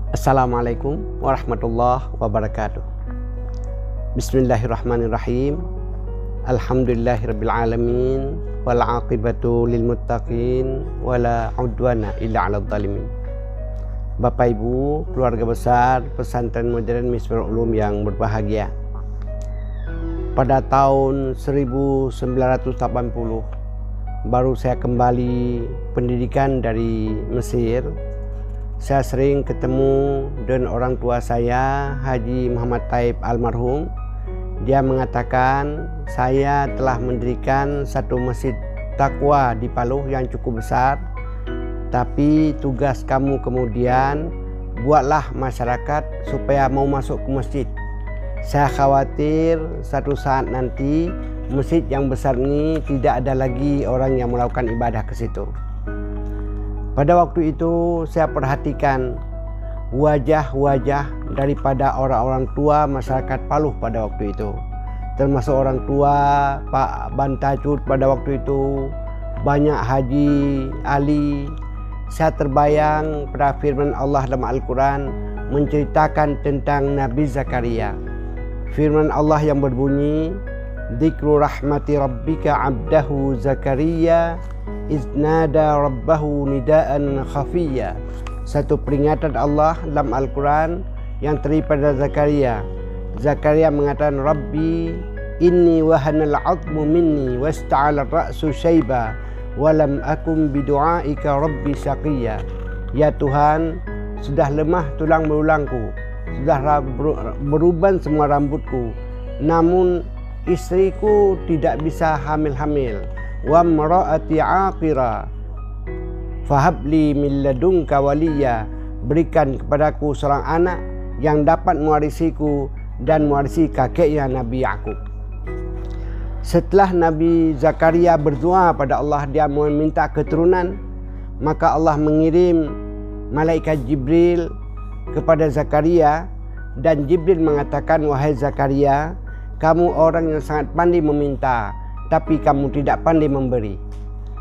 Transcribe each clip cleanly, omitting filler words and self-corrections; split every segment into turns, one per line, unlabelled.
Assalamualaikum warahmatullahi wabarakatuh. Bismillahirrahmanirrahim. Alhamdulillahirabbil alamin wal aqibatu lil muttaqin wala udwana illa 'alal zalimin. Bapak Ibu, keluarga besar Pesantren Modern Misbahul Ulum yang berbahagia. Pada tahun 1980 baru saya kembali pendidikan dari Mesir. Saya sering ketemu dengan orang tua saya, Haji Muhammad Taib almarhum. Dia mengatakan, saya telah mendirikan satu masjid takwa di Paluh yang cukup besar, tapi tugas kamu kemudian buatlah masyarakat supaya mau masuk ke masjid. Saya khawatir satu saat nanti masjid yang besar ini tidak ada lagi orang yang melakukan ibadah ke situ. Pada waktu itu saya perhatikan wajah-wajah daripada orang-orang tua masyarakat Paluh pada waktu itu. Termasuk orang tua Pak Bantacut pada waktu itu, banyak Haji Ali. Saya terbayang pada firman Allah dalam Al-Quran menceritakan tentang Nabi Zakaria. Firman Allah yang berbunyi, Dzikru rahmati rabbika abdahu Zakaria iznada rabbahu nidaan khafiyya. Satu peringatan Allah dalam Al-Quran yang daripada Zakaria. Zakaria mengatakan, Rabbi inni wahanal 'azmu minni wasta'ala ra'su syaiba walam akum bidu'aika rabbi syaqiyya. Ya Tuhan, sudah lemah tulang belulangku, sudah beruban semua rambutku, namun istriku tidak bisa hamil-hamil. Wa mra'ati 'aqira fahabli min ladunka waliya. Berikan kepadaku seorang anak yang dapat mewarisiku dan mewarisi kakeknya Nabi Yakub. Setelah Nabi Zakaria berdoa pada Allah, dia meminta keturunan, maka Allah mengirim malaikat Jibril kepada Zakaria, dan Jibril mengatakan, wahai Zakaria, kamu orang yang sangat pandai meminta, tapi kamu tidak pandai memberi.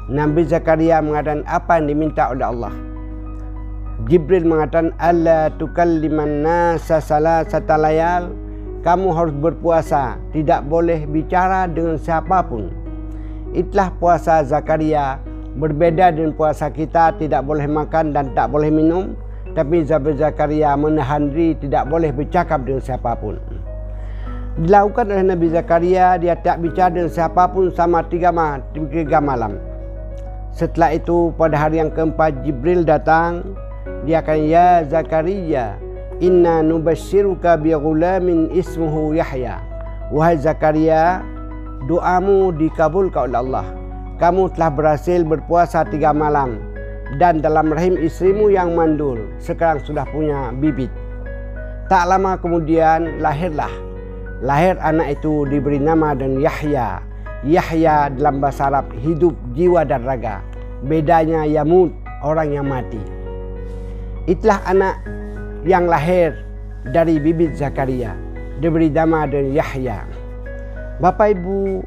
Nabi Zakaria mengatakan, apa yang diminta oleh Allah? Jibril mengatakan, alla tukalliman nasa salasata layal. Kamu harus berpuasa, tidak boleh bicara dengan siapapun. Itulah puasa Zakaria. Berbeda dengan puasa kita, tidak boleh makan dan tak boleh minum. Tapi Zakaria menahan diri, tidak boleh bercakap dengan siapapun. Dilakukan oleh Nabi Zakaria, dia tak bicara dengan siapapun sama 3 malam. Setelah itu pada hari yang keempat Jibril datang. Dia akan, ya Zakaria, inna nubashiruka bi ghulamin ismuhu Yahya. Wahai Zakaria, doamu dikabulkan oleh Allah. Kamu telah berhasil berpuasa 3 malam dan dalam rahim istrimu yang mandul sekarang sudah punya bibit. Tak lama kemudian lahir anak itu, diberi nama dengan Yahya. Yahya dalam bahasa Arab hidup jiwa dan raga. Bedanya Yamut, orang yang mati. Itulah anak yang lahir dari bibit Zakaria, diberi nama dengan Yahya. Bapak Ibu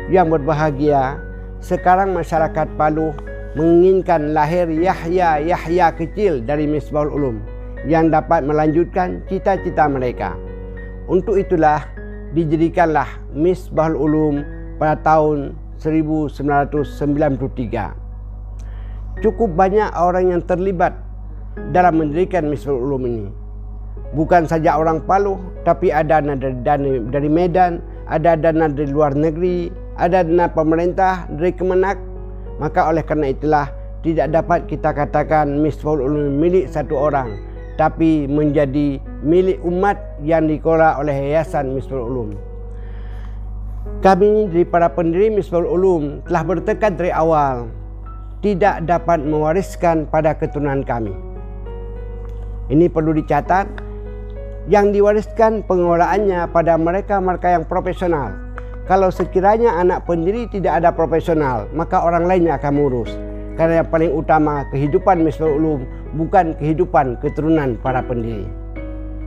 yang berbahagia, sekarang masyarakat Paluh menginginkan lahir Yahya kecil dari Misbahul Ulum yang dapat melanjutkan cita-cita mereka. Untuk itulah didirikanlah Misbahul Ulum pada tahun 1993. Cukup banyak orang yang terlibat dalam mendirikan Misbahul Ulum ini. Bukan saja orang Paluh, tapi ada dana dari Medan, ada dana dari luar negeri, ada dana pemerintah dari Kemenak. Maka oleh karena itulah tidak dapat kita katakan Misbahul Ulum milik satu orang, tapi menjadi milik umat yang dikelola oleh Yayasan Misbahul Ulum. Kami dari para pendiri Misbahul Ulum telah bertekad dari awal tidak dapat mewariskan pada keturunan kami. Ini perlu dicatat, yang diwariskan pengelolaannya pada mereka-mereka yang profesional. Kalau sekiranya anak pendiri tidak ada profesional, maka orang lainnya akan mengurus. Karena yang paling utama kehidupan Misbahul Ulum bukan kehidupan keturunan para pendiri.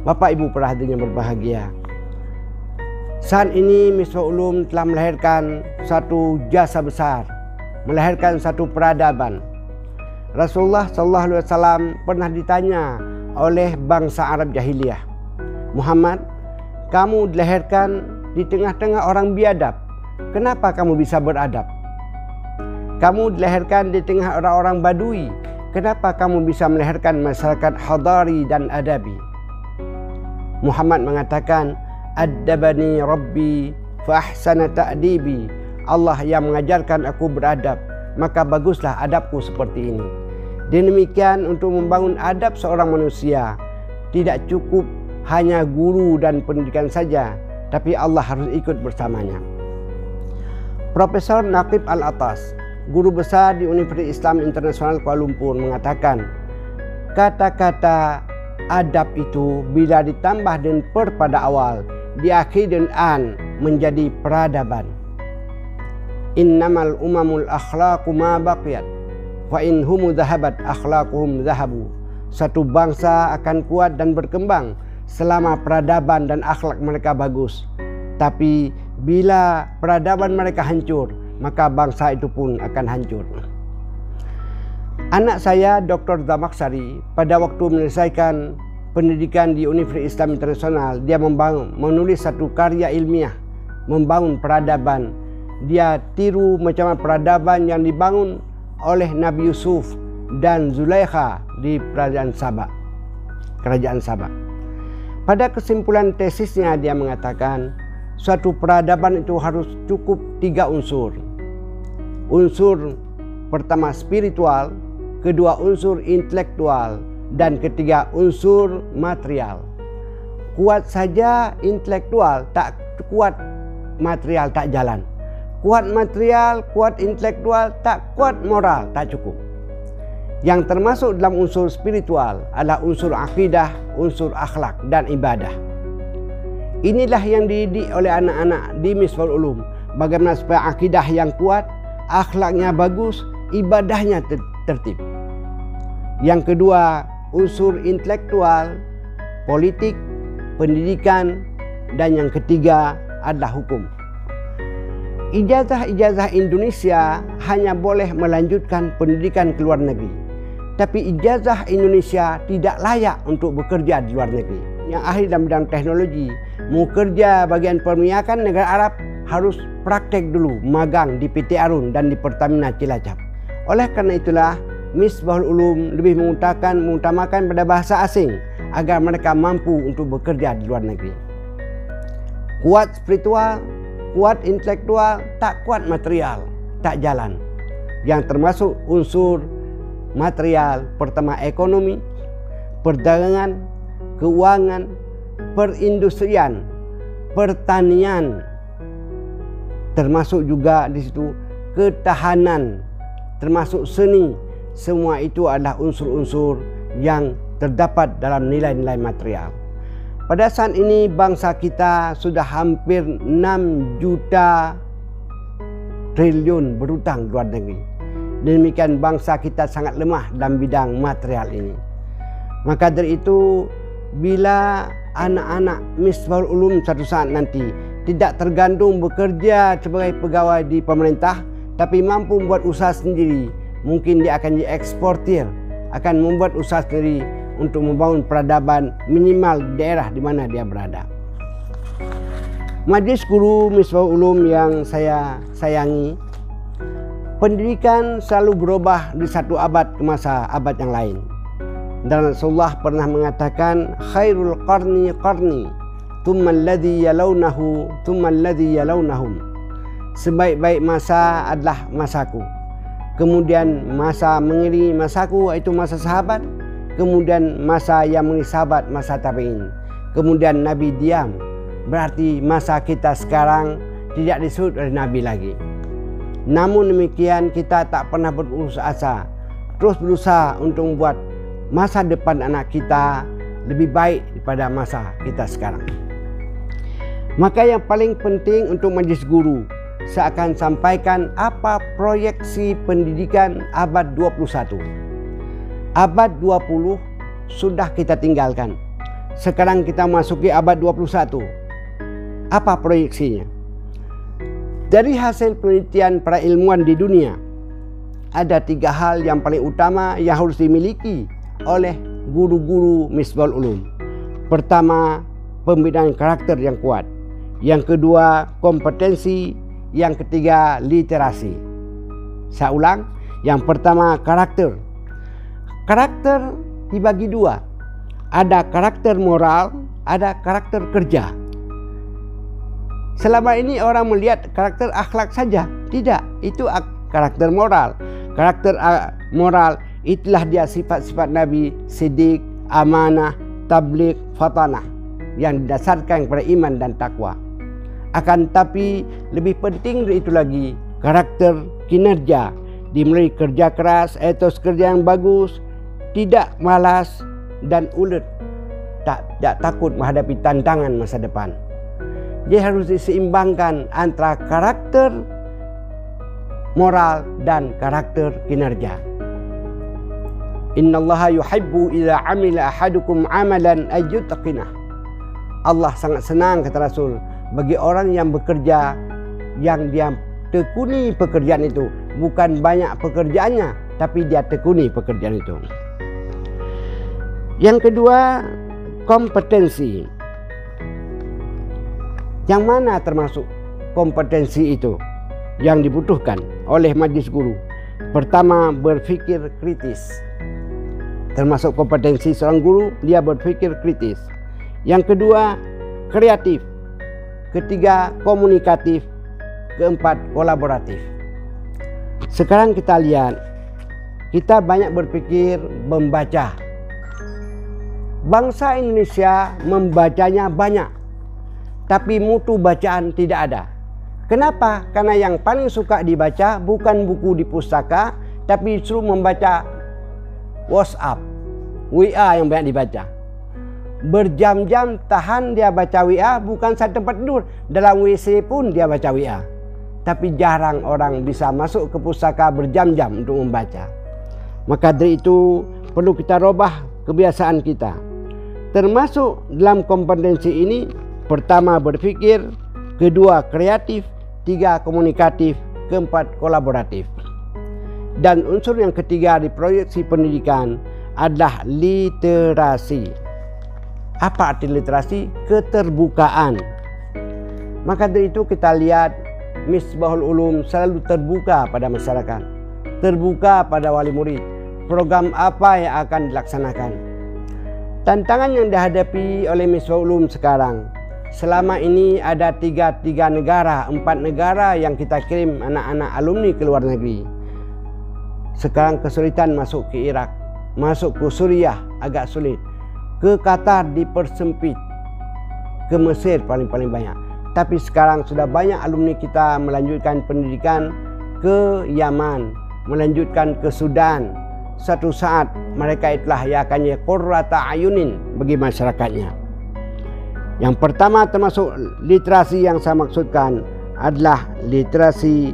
Bapak Ibu perhatian yang berbahagia, saat ini Misbahul Ulum telah melahirkan satu jasa besar, melahirkan satu peradaban. Rasulullah SAW pernah ditanya oleh bangsa Arab Jahiliyah. Muhammad, kamu dilahirkan di tengah-tengah orang biadab. Kenapa kamu bisa beradab? Kamu dilahirkan di tengah orang-orang Badui. Kenapa kamu bisa melahirkan masyarakat hadari dan adabi? Muhammad mengatakan, Addabani Rabbi fa ahsana ta'dibi. Allah yang mengajarkan aku beradab, maka baguslah adabku seperti ini. Demikian untuk membangun adab seorang manusia, tidak cukup hanya guru dan pendidikan saja, tapi Allah harus ikut bersamanya. Profesor Naqib Al-Atas, guru besar di Universitas Islam Internasional Kuala Lumpur, mengatakan, kata-kata adab itu bila ditambah dengan per pada awal, diakhiri dengan an, menjadi peradaban. Innamal umamul akhlaqu ma baqiyat wa in hum dhahabat akhlaquhum dhahabu. Satu bangsa akan kuat dan berkembang selama peradaban dan akhlak mereka bagus. Tapi bila peradaban mereka hancur, maka bangsa itu pun akan hancur. Anak saya Dr. Damaksari pada waktu menyelesaikan pendidikan di Universitas Islam Internasional, dia menulis satu karya ilmiah membangun peradaban. Dia tiru macam peradaban yang dibangun oleh Nabi Yusuf dan Zulaikha di kerajaan Sabah. Pada kesimpulan tesisnya dia mengatakan, suatu peradaban itu harus cukup 3 unsur. Unsur pertama spiritual, kedua unsur intelektual, dan ketiga unsur material. Kuat saja intelektual, tak kuat material, tak jalan. Kuat material, kuat intelektual, tak kuat moral, tak cukup. Yang termasuk dalam unsur spiritual adalah unsur akidah, unsur akhlak dan ibadah. Inilah yang dididik oleh anak-anak di Misbahul Ulum. Bagaimana supaya akidah yang kuat, akhlaknya bagus, ibadahnya tertib. Yang kedua, unsur intelektual, politik, pendidikan, dan yang ketiga adalah hukum. Ijazah-ijazah Indonesia hanya boleh melanjutkan pendidikan ke luar negeri. Tapi ijazah Indonesia tidak layak untuk bekerja di luar negeri. Yang ahli dalam bidang teknologi, mau kerja bagian perminyakan negara Arab, harus praktek dulu, magang di PT Arun dan di Pertamina Cilacap. Oleh karena itulah, Misbahul Ulum lebih mengutamakan pada bahasa asing agar mereka mampu untuk bekerja di luar negeri. Kuat spiritual, kuat intelektual, tak kuat material, tak jalan. Yang termasuk unsur material pertama ekonomi, perdagangan, keuangan, perindustrian, pertanian, termasuk juga di situ ketahanan, termasuk seni. Semua itu adalah unsur-unsur yang terdapat dalam nilai-nilai material. Pada saat ini bangsa kita sudah hampir 6 juta triliun berhutang di luar negeri. Demikian bangsa kita sangat lemah dalam bidang material ini. Maka dari itu, bila anak-anak Misbahul Ulum satu saat nanti tidak tergantung bekerja sebagai pegawai di pemerintah, tapi mampu membuat usaha sendiri, mungkin dia akan dieksportir, akan membuat usaha sendiri untuk membangun peradaban minimal di daerah di mana dia berada. Majlis Guru Misbahul Ulum yang saya sayangi, pendidikan selalu berubah di satu abad ke masa abad yang lain. Dan Rasulullah pernah mengatakan, khairul qarni qarni, thumma alladhi yalawnahu, thumma alladhi yalawnahum. Sebaik-baik masa adalah masaku. Kemudian masa mengiringi masaku, iaitu masa sahabat. Kemudian masa yang mengiringi sahabat, masa tabi'in. Kemudian Nabi diam. Berarti masa kita sekarang tidak disebut oleh Nabi lagi. Namun demikian kita tak pernah berputus asa. Terus berusaha untuk membuat masa depan anak kita lebih baik daripada masa kita sekarang. Maka yang paling penting untuk Majlis Guru, saya akan sampaikan apa proyeksi pendidikan abad 21. Abad 20 sudah kita tinggalkan. Sekarang kita masuki abad 21. Apa proyeksinya? Dari hasil penelitian para ilmuwan di dunia, ada 3 hal yang paling utama yang harus dimiliki oleh guru-guru Misbahul Ulum. Pertama, pembinaan karakter yang kuat. Yang kedua, kompetensi. Yang ketiga, literasi. Saya ulang, yang pertama karakter. Karakter dibagi dua. Ada karakter moral, ada karakter kerja. Selama ini orang melihat karakter akhlak saja. Tidak, itu karakter moral. Karakter moral itulah dia sifat-sifat Nabi, siddiq, amanah, tabligh, fatanah, yang didasarkan kepada iman dan takwa. Akan tapi lebih penting dari itu lagi, karakter kinerja, dimulai kerja keras, etos kerja yang bagus, tidak malas dan ulet, tak takut menghadapi tantangan masa depan. Dia harus diseimbangkan antara karakter moral dan karakter kinerja. Innallaha yuhibbu idza amila ahadukum amalan ayyutqinah. Allah sangat senang, kata Rasul, bagi orang yang bekerja, yang dia tekuni pekerjaan itu. Bukan banyak pekerjaannya, tapi dia tekuni pekerjaan itu. Yang kedua, kompetensi. Yang mana termasuk kompetensi itu yang dibutuhkan oleh majlis guru? Pertama, berpikir kritis. Termasuk kompetensi seorang guru, dia berpikir kritis. Yang kedua, kreatif. Ketiga, komunikatif. Keempat, kolaboratif. Sekarang kita lihat, kita banyak berpikir membaca. Bangsa Indonesia membacanya banyak, tapi mutu bacaan tidak ada. Kenapa? Karena yang paling suka dibaca bukan buku di pustaka, tapi justru membaca WhatsApp, WA yang banyak dibaca. Berjam-jam tahan dia baca WA, bukan saat tempat tidur, dalam WC pun dia baca WA. Tapi jarang orang bisa masuk ke pustaka berjam-jam untuk membaca. Maka dari itu perlu kita robah kebiasaan kita. Termasuk dalam kompetensi ini, pertama berpikir, kedua kreatif, tiga komunikatif, keempat kolaboratif. Dan unsur yang ketiga di proyeksi pendidikan adalah literasi. Apa arti literasi? Keterbukaan. Maka dari itu kita lihat Misbahul Ulum selalu terbuka pada masyarakat, terbuka pada wali murid. Program apa yang akan dilaksanakan? Tantangan yang dihadapi oleh Misbahul Ulum sekarang, selama ini ada tiga negara, 4 negara yang kita kirim anak-anak alumni ke luar negeri. Sekarang kesulitan masuk ke Irak, masuk ke Suriah agak sulit. Ke Qatar dipersempit, ke Mesir paling banyak. Tapi sekarang sudah banyak alumni kita melanjutkan pendidikan ke Yaman, melanjutkan ke Sudan. Suatu saat mereka itulah yang akan jadi qurrata ayunin bagi masyarakatnya. Yang pertama termasuk literasi yang saya maksudkan adalah literasi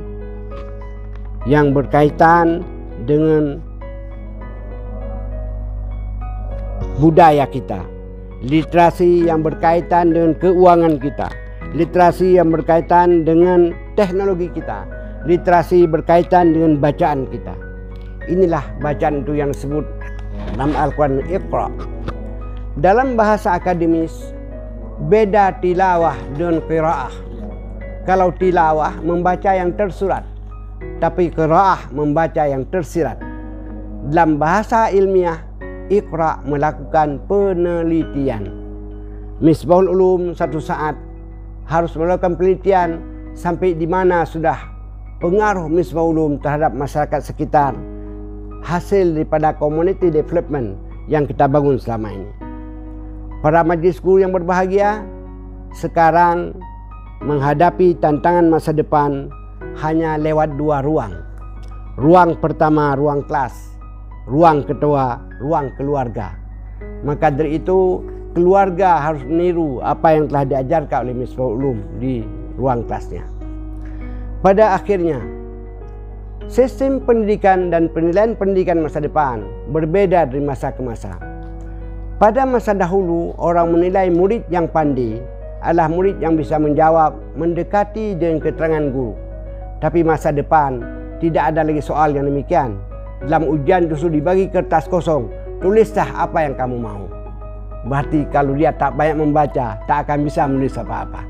yang berkaitan dengan budaya kita, literasi yang berkaitan dengan keuangan kita, literasi yang berkaitan dengan teknologi kita, literasi berkaitan dengan bacaan kita. Inilah bacaan itu yang disebut dalam Al-Quran Iqra. Dalam bahasa akademis, beda tilawah dan qiraah. Kalau tilawah membaca yang tersurat, tapi qiraah membaca yang tersirat. Dalam bahasa ilmiah, Iqra melakukan penelitian. Misbahul Ulum satu saat harus melakukan penelitian sampai di mana sudah pengaruh Misbahul Ulum terhadap masyarakat sekitar, hasil daripada community development yang kita bangun selama ini. Para majlis guru yang berbahagia, sekarang menghadapi tantangan masa depan hanya lewat 2 ruang. Ruang pertama, ruang kelas. Ruang kedua, ruang keluarga. Maka dari itu keluarga harus meniru apa yang telah diajarkan oleh Misbahul Ulum di ruang kelasnya. Pada akhirnya, sistem pendidikan dan penilaian pendidikan masa depan berbeda dari masa ke masa. Pada masa dahulu, orang menilai murid yang pandai adalah murid yang bisa menjawab, mendekati dengan keterangan guru. Tapi masa depan tidak ada lagi soal yang demikian. Dalam ujian justru dibagi kertas kosong, tulislah apa yang kamu mau. Berarti kalau dia tak banyak membaca, tak akan bisa menulis apa-apa.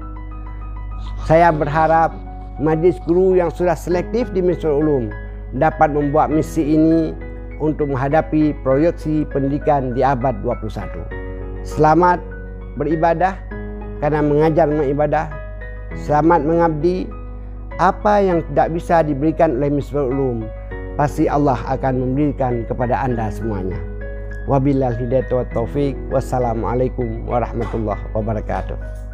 Saya berharap majlis guru yang sudah selektif di Misrul Ulum dapat membuat misi ini untuk menghadapi proyeksi pendidikan di abad 21. Selamat beribadah karena mengajar mengibadah. Selamat mengabdi. Apa yang tidak bisa diberikan oleh Misrul Ulum, pasti Allah akan memberikan kepada Anda semuanya. Wabillahi hidayah wa taufik. Wassalamualaikum warahmatullahi wabarakatuh.